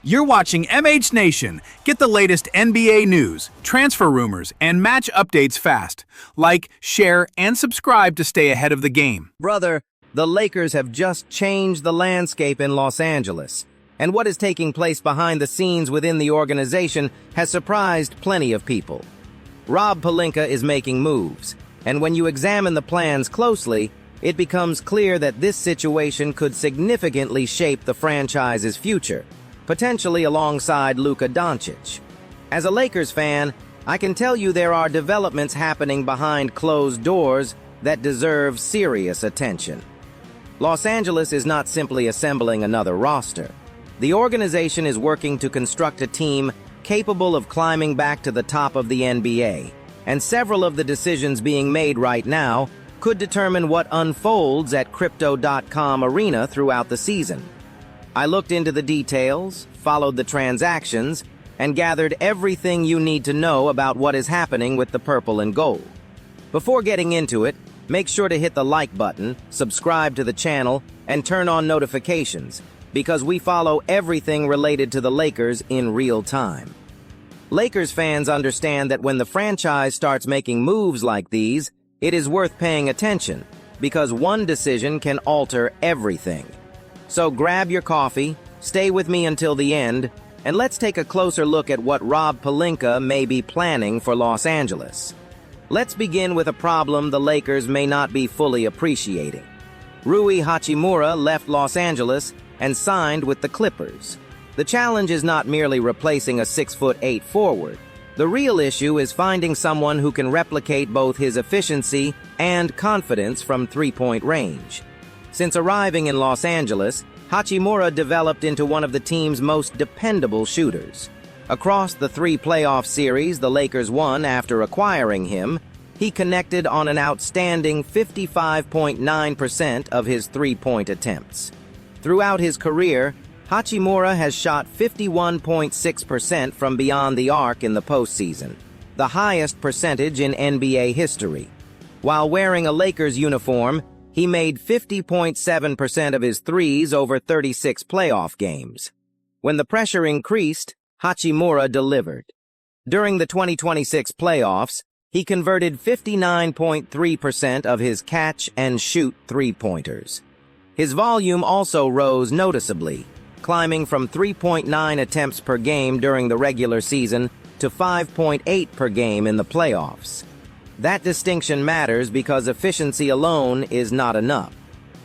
You're watching MH Nation. Get the latest NBA news, transfer rumors, and match updates fast. Like, share, and subscribe to stay ahead of the game. Brother, the Lakers have just changed the landscape in Los Angeles, and what is taking place behind the scenes within the organization has surprised plenty of people. Rob Pelinka is making moves, and when you examine the plans closely, it becomes clear that this situation could significantly shape the franchise's future, potentially alongside Luka Doncic. As a Lakers fan, I can tell you there are developments happening behind closed doors that deserve serious attention. Los Angeles is not simply assembling another roster. The organization is working to construct a team capable of climbing back to the top of the NBA, and several of the decisions being made right now could determine what unfolds at Crypto.com arena throughout the season. I looked into the details, followed the transactions, and gathered everything you need to know about what is happening with the purple and gold. Before getting into it, make sure to hit the like button, subscribe to the channel, and turn on notifications, because we follow everything related to the Lakers in real time. Lakers fans understand that when the franchise starts making moves like these, it is worth paying attention, because one decision can alter everything. So grab your coffee, stay with me until the end, and let's take a closer look at what Rob Pelinka may be planning for Los Angeles. Let's begin with a problem the Lakers may not be fully appreciating. Rui Hachimura left Los Angeles and signed with the Clippers. The challenge is not merely replacing a 6'8" forward. The real issue is finding someone who can replicate both his efficiency and confidence from three-point range. Since arriving in Los Angeles, Hachimura developed into one of the team's most dependable shooters. Across the 3 playoff series the Lakers won after acquiring him, he connected on an outstanding 55.9% of his three-point attempts. Throughout his career, Hachimura has shot 51.6% from beyond the arc in the postseason, the highest percentage in NBA history. While wearing a Lakers uniform, he made 50.7% of his threes over 36 playoff games. When the pressure increased, Hachimura delivered. During the 2026 playoffs, he converted 59.3% of his catch-and-shoot three-pointers. His volume also rose noticeably, climbing from 3.9 attempts per game during the regular season to 5.8 per game in the playoffs. That distinction matters because efficiency alone is not enough.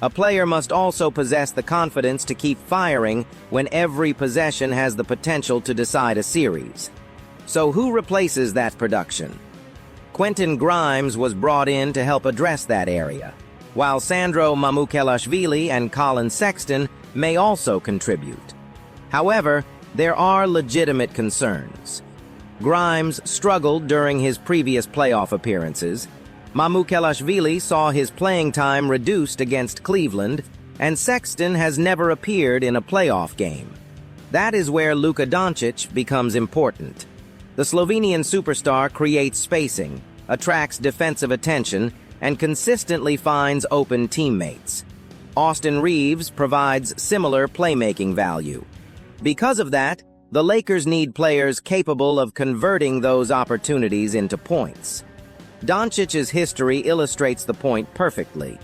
A player must also possess the confidence to keep firing when every possession has the potential to decide a series. So who replaces that production? Quentin Grimes was brought in to help address that area, while Sandro Mamukelashvili and Colin Sexton may also contribute. However, there are legitimate concerns. Grimes struggled during his previous playoff appearances. Mamukelashvili saw his playing time reduced against Cleveland, and Sexton has never appeared in a playoff game. That is where Luka Doncic becomes important. The Slovenian superstar creates spacing, attracts defensive attention, and consistently finds open teammates. Austin Reeves provides similar playmaking value. Because of that, the Lakers need players capable of converting those opportunities into points. Doncic's history illustrates the point perfectly.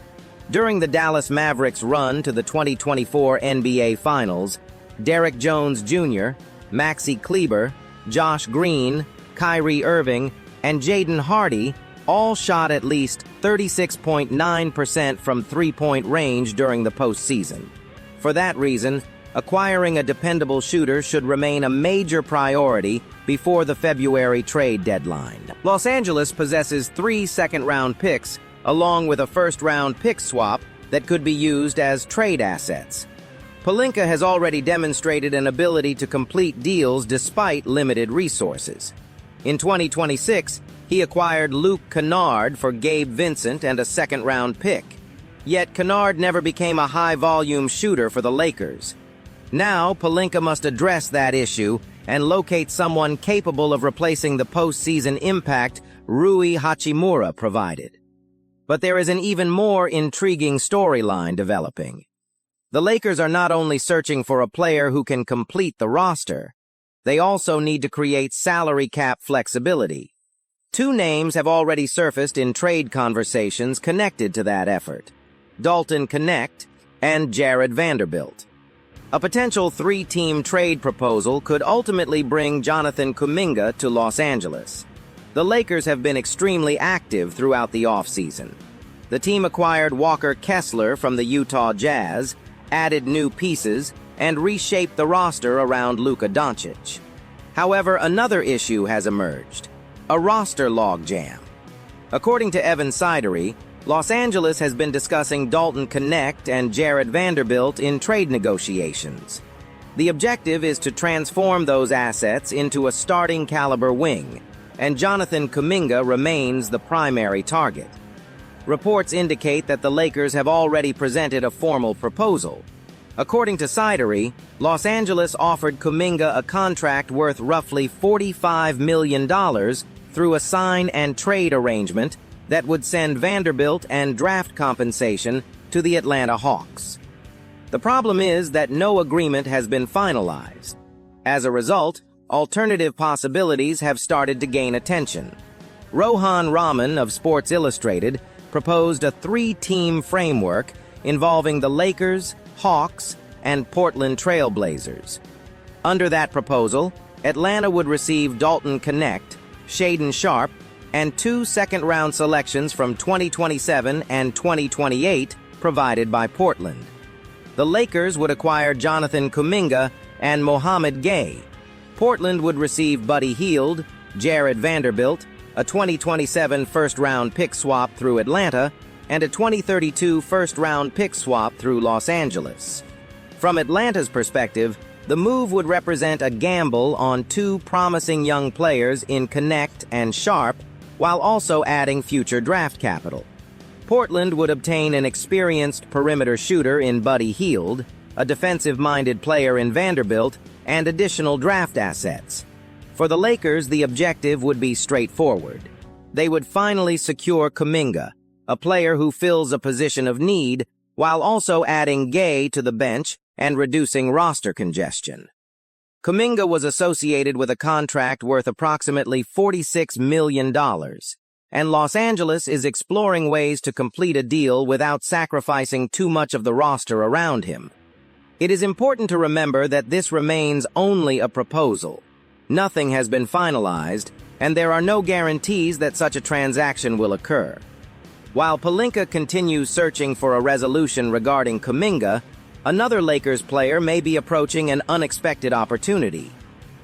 During the Dallas Mavericks' run to the 2024 NBA Finals, Derrick Jones Jr., Maxi Kleber, Josh Green, Kyrie Irving, and Jaden Hardy all shot at least 36.9% from three-point range during the postseason. For that reason, acquiring a dependable shooter should remain a major priority before the February trade deadline. Los Angeles possesses 3 second-round picks, along with a first-round pick swap that could be used as trade assets. Pelinka has already demonstrated an ability to complete deals despite limited resources. In 2026, he acquired Luke Kennard for Gabe Vincent and a second-round pick. Yet Kennard never became a high-volume shooter for the Lakers. Now, Pelinka must address that issue and locate someone capable of replacing the postseason impact Rui Hachimura provided. But there is an even more intriguing storyline developing. The Lakers are not only searching for a player who can complete the roster, they also need to create salary cap flexibility. Two names have already surfaced in trade conversations connected to that effort: Dalton Knecht and Jared Vanderbilt. A potential three-team trade proposal could ultimately bring Jonathan Kuminga to Los Angeles. The Lakers have been extremely active throughout the offseason. The team acquired Walker Kessler from the Utah Jazz, added new pieces, and reshaped the roster around Luka Doncic. However, another issue has emerged: a roster logjam. According to Evan Sidery, Los Angeles has been discussing Dalton Knecht and Jared Vanderbilt in trade negotiations. The objective is to transform those assets into a starting caliber wing, and Jonathan Kuminga remains the primary target. Reports indicate that the Lakers have already presented a formal proposal. According to Sidery, Los Angeles offered Kuminga a contract worth roughly $45 million through a sign-and-trade arrangement that would send Vanderbilt and draft compensation to the Atlanta Hawks. The problem is that no agreement has been finalized. As a result, alternative possibilities have started to gain attention. Rohan Raman of Sports Illustrated proposed a three-team framework involving the Lakers, Hawks, and Portland Trail Blazers. Under that proposal, Atlanta would receive Dalton Knecht, Shaedon Sharpe, and 2 second-round selections from 2027 and 2028 provided by Portland. The Lakers would acquire Jonathan Kuminga and Mohamed Gay. Portland would receive Buddy Hield, Jared Vanderbilt, a 2027 first-round pick swap through Atlanta, and a 2032 first-round pick swap through Los Angeles. From Atlanta's perspective, the move would represent a gamble on two promising young players in Knecht and Sharpe, while also adding future draft capital. Portland would obtain an experienced perimeter shooter in Buddy Hield, a defensive-minded player in Vanderbilt, and additional draft assets. For the Lakers, the objective would be straightforward. They would finally secure Kuminga, a player who fills a position of need, while also adding Gay to the bench and reducing roster congestion. Kuminga was associated with a contract worth approximately $46 million, and Los Angeles is exploring ways to complete a deal without sacrificing too much of the roster around him. It is important to remember that this remains only a proposal. Nothing has been finalized, and there are no guarantees that such a transaction will occur. While Pelinka continues searching for a resolution regarding Kuminga, another Lakers player may be approaching an unexpected opportunity.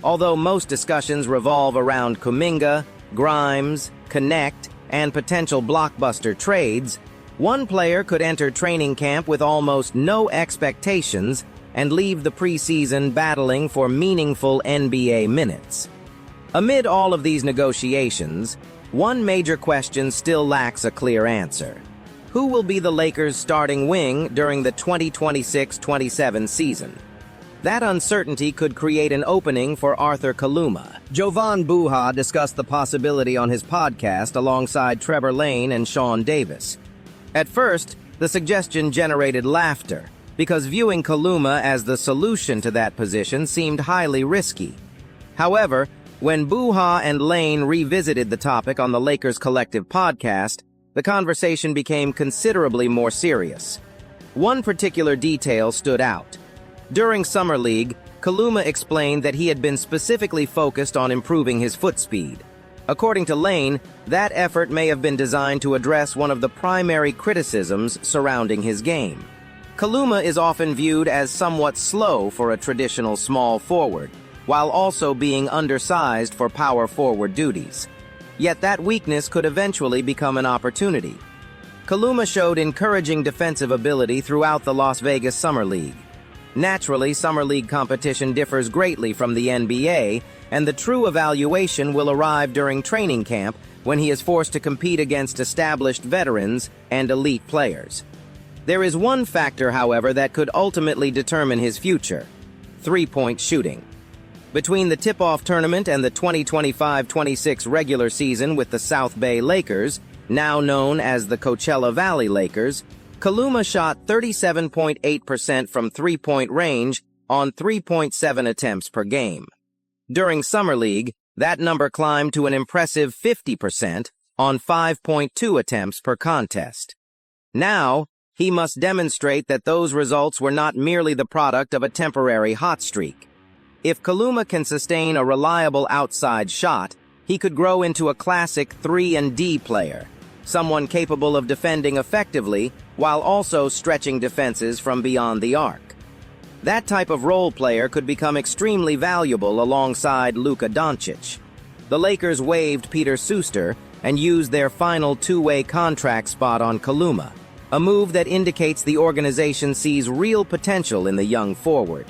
Although most discussions revolve around Kuminga, Grimes, Knecht, and potential blockbuster trades, one player could enter training camp with almost no expectations and leave the preseason battling for meaningful NBA minutes. Amid all of these negotiations, one major question still lacks a clear answer. Who will be the Lakers' starting wing during the 2026-27 season? That uncertainty could create an opening for Arthur Kaluma. Jovan Buha discussed the possibility on his podcast alongside Trevor Lane and Sean Davis. At first, the suggestion generated laughter, because viewing Kaluma as the solution to that position seemed highly risky. However, when Buha and Lane revisited the topic on the Lakers Collective podcast, the conversation became considerably more serious. One particular detail stood out. During Summer League, Kaluma explained that he had been specifically focused on improving his foot speed. According to Lane, that effort may have been designed to address one of the primary criticisms surrounding his game. Kaluma is often viewed as somewhat slow for a traditional small forward, while also being undersized for power forward duties. Yet that weakness could eventually become an opportunity. Kaluma showed encouraging defensive ability throughout the Las Vegas Summer League. Naturally, Summer League competition differs greatly from the NBA, and the true evaluation will arrive during training camp when he is forced to compete against established veterans and elite players. There is one factor, however, that could ultimately determine his future: three-point shooting. Between the tip-off tournament and the 2025-26 regular season with the South Bay Lakers, now known as the Coachella Valley Lakers, Kaluma shot 37.8% from three-point range on 3.7 attempts per game. During Summer League, that number climbed to an impressive 50% on 5.2 attempts per contest. Now, he must demonstrate that those results were not merely the product of a temporary hot streak. If Kaluma can sustain a reliable outside shot, he could grow into a classic 3-and-D player, someone capable of defending effectively while also stretching defenses from beyond the arc. That type of role player could become extremely valuable alongside Luka Doncic. The Lakers waived Peter Seuster and used their final two-way contract spot on Kaluma, a move that indicates the organization sees real potential in the young forward.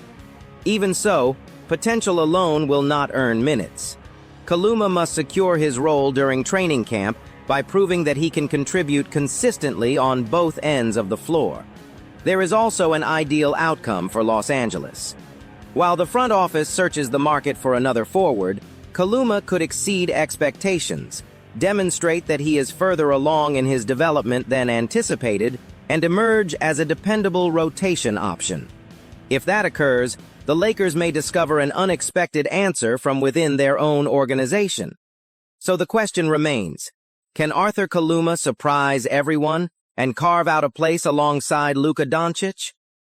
Even so, potential alone will not earn minutes. Kaluma must secure his role during training camp by proving that he can contribute consistently on both ends of the floor. There is also an ideal outcome for Los Angeles. While the front office searches the market for another forward, Kaluma could exceed expectations, demonstrate that he is further along in his development than anticipated, and emerge as a dependable rotation option. If that occurs, the Lakers may discover an unexpected answer from within their own organization. So the question remains, can Arthur Kaluma surprise everyone and carve out a place alongside Luka Doncic?